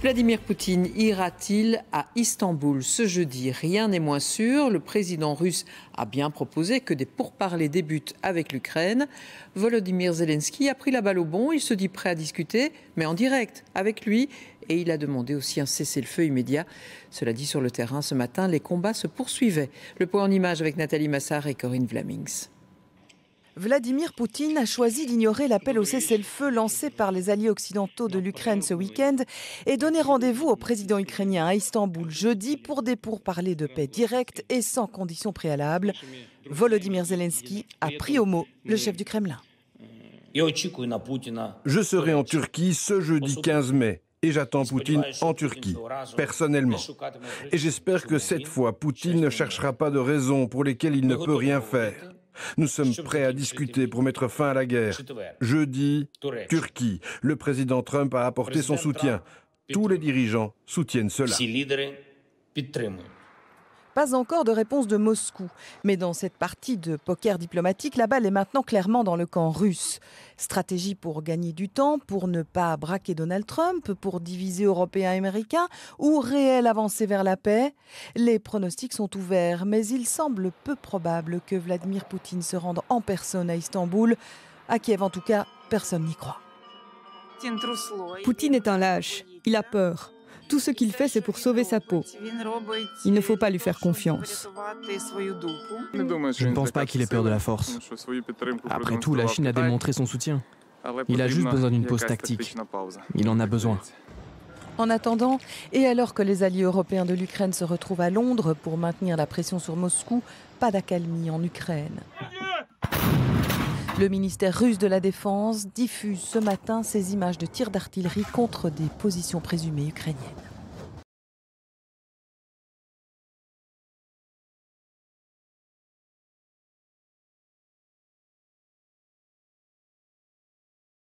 Vladimir Poutine ira-t-il à Istanbul ce jeudi? Rien n'est moins sûr. Le président russe a bien proposé que des pourparlers débutent avec l'Ukraine. Volodymyr Zelensky a pris la balle au bond. Il se dit prêt à discuter, mais en direct avec lui. Et il a demandé aussi un cessez-le-feu immédiat. Cela dit, sur le terrain, ce matin, les combats se poursuivaient. Le point en image avec Nathalie Massard et Corinne Vlamings. Vladimir Poutine a choisi d'ignorer l'appel au cessez-le-feu lancé par les alliés occidentaux de l'Ukraine ce week-end et donner rendez-vous au président ukrainien à Istanbul jeudi pour des pourparlers de paix directs et sans conditions préalables. Volodymyr Zelensky a pris au mot le chef du Kremlin. Je serai en Turquie ce jeudi 15 mai. Et j'attends Poutine en Turquie, personnellement. Et j'espère que cette fois, Poutine ne cherchera pas de raisons pour lesquelles il ne peut rien faire. Nous sommes prêts à discuter pour mettre fin à la guerre. Jeudi, Turquie. Le président Trump a apporté son soutien. Tous les dirigeants soutiennent cela. Pas encore de réponse de Moscou. Mais dans cette partie de poker diplomatique, la balle est maintenant clairement dans le camp russe. Stratégie pour gagner du temps, pour ne pas braquer Donald Trump, pour diviser Européens et Américains, ou réelle avancée vers la paix. Les pronostics sont ouverts, mais il semble peu probable que Vladimir Poutine se rende en personne à Istanbul. À Kiev, en tout cas, personne n'y croit. Poutine est un lâche. Il a peur. Tout ce qu'il fait, c'est pour sauver sa peau. Il ne faut pas lui faire confiance. Je ne pense pas qu'il ait peur de la force. Après tout, la Chine a démontré son soutien. Il a juste besoin d'une pause tactique. Il en a besoin. En attendant, et alors que les alliés européens de l'Ukraine se retrouvent à Londres pour maintenir la pression sur Moscou, pas d'accalmie en Ukraine. Le ministère russe de la Défense diffuse ce matin ces images de tirs d'artillerie contre des positions présumées ukrainiennes.